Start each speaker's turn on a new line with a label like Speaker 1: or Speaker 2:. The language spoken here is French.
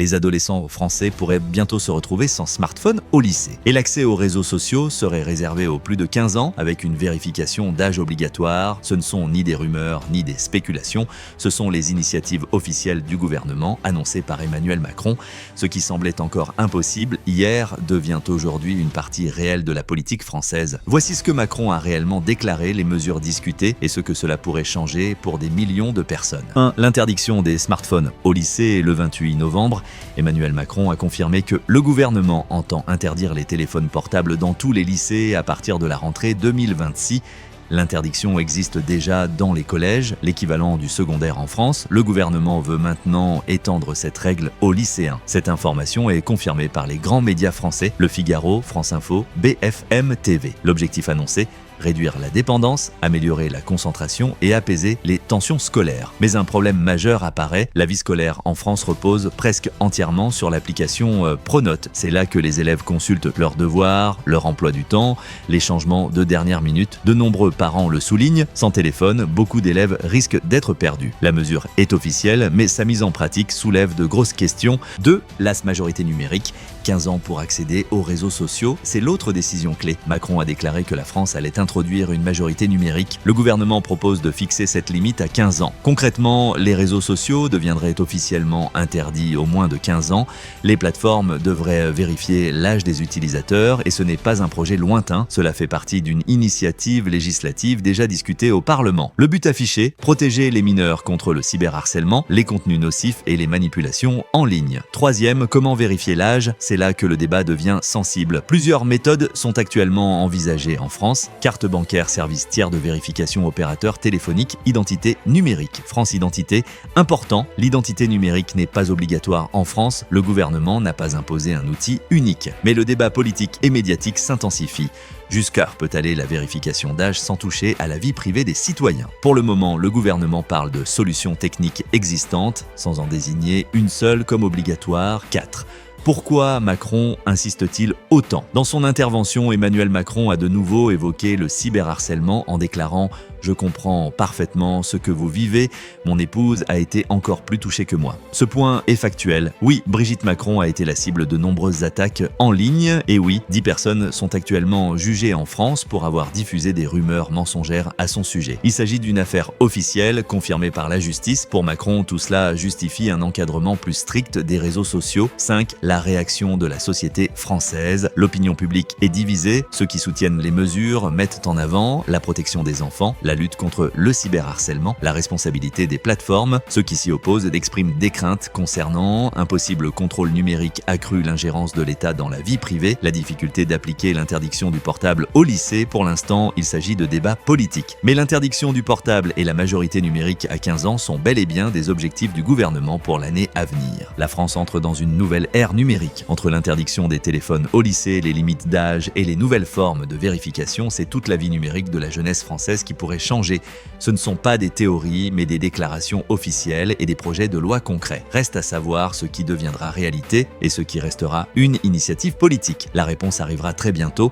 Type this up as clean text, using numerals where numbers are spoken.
Speaker 1: Les adolescents français pourraient bientôt se retrouver sans smartphone au lycée. Et l'accès aux réseaux sociaux serait réservé aux plus de 15 ans avec une vérification d'âge obligatoire. Ce ne sont ni des rumeurs ni des spéculations, ce sont les initiatives officielles du gouvernement annoncées par Emmanuel Macron. Ce qui semblait encore impossible hier devient aujourd'hui une partie réelle de la politique française. Voici ce que Macron a réellement déclaré, les mesures discutées et ce que cela pourrait changer pour des millions de personnes. 1. L'interdiction des smartphones au lycée le 28 novembre. Emmanuel Macron a confirmé que le gouvernement entend interdire les téléphones portables dans tous les lycées à partir de la rentrée 2026. L'interdiction existe déjà dans les collèges, l'équivalent du secondaire en France. Le gouvernement veut maintenant étendre cette règle aux lycéens. Cette information est confirmée par les grands médias français, Le Figaro, France Info, BFM TV. L'objectif annoncé, réduire la dépendance, améliorer la concentration et apaiser les tensions scolaires. Mais un problème majeur apparaît, la vie scolaire en France repose presque entièrement sur l'application Pronote. C'est là que les élèves consultent leurs devoirs, leur emploi du temps, les changements de dernière minute. De nombreux parents le soulignent, sans téléphone, beaucoup d'élèves risquent d'être perdus. La mesure est officielle, mais sa mise en pratique soulève de grosses questions. 2. La majorité numérique. 15 ans pour accéder aux réseaux sociaux, c'est l'autre décision clé. Macron a déclaré que la France allait introduire une majorité numérique. Le gouvernement propose de fixer cette limite à 15 ans. Concrètement, les réseaux sociaux deviendraient officiellement interdits aux moins de 15 ans. Les plateformes devraient vérifier l'âge des utilisateurs et ce n'est pas un projet lointain. Cela fait partie d'une initiative législative déjà discutée au Parlement. Le but affiché, protéger les mineurs contre le cyberharcèlement, les contenus nocifs et les manipulations en ligne. 3e, comment vérifier l'âge ? C'est là que le débat devient sensible. Plusieurs méthodes sont actuellement envisagées en France. Carte bancaire, service tiers de vérification opérateur téléphonique, identité numérique. France Identité. Important, l'identité numérique n'est pas obligatoire en France. Le gouvernement n'a pas imposé un outil unique. Mais le débat politique et médiatique s'intensifie. Jusqu'à peut aller la vérification d'âge sans toucher à la vie privée des citoyens. Pour le moment, le gouvernement parle de solutions techniques existantes, sans en désigner une seule comme obligatoire. 4. Pourquoi Macron insiste-t-il autant ? Dans son intervention, Emmanuel Macron a de nouveau évoqué le cyberharcèlement en déclarant « Je comprends parfaitement ce que vous vivez, mon épouse a été encore plus touchée que moi ». Ce point est factuel. Oui, Brigitte Macron a été la cible de nombreuses attaques en ligne et oui, 10 personnes sont actuellement jugées en France pour avoir diffusé des rumeurs mensongères à son sujet. Il s'agit d'une affaire officielle, confirmée par la justice. Pour Macron, tout cela justifie un encadrement plus strict des réseaux sociaux. 5. La réaction de la société française. L'opinion publique est divisée. Ceux qui soutiennent les mesures mettent en avant la protection des enfants, la lutte contre le cyberharcèlement, la responsabilité des plateformes. Ceux qui s'y opposent expriment des craintes concernant un possible contrôle numérique accru, l'ingérence de l'État dans la vie privée, la difficulté d'appliquer l'interdiction du portable au lycée. Pour l'instant, il s'agit de débats politiques. Mais l'interdiction du portable et la majorité numérique à 15 ans sont bel et bien des objectifs du gouvernement pour l'année à venir. La France entre dans une nouvelle ère numérique. Entre l'interdiction des téléphones au lycée, les limites d'âge et les nouvelles formes de vérification, c'est toute la vie numérique de la jeunesse française qui pourrait changer. Ce ne sont pas des théories, mais des déclarations officielles et des projets de loi concrets. Reste à savoir ce qui deviendra réalité et ce qui restera une initiative politique. La réponse arrivera très bientôt.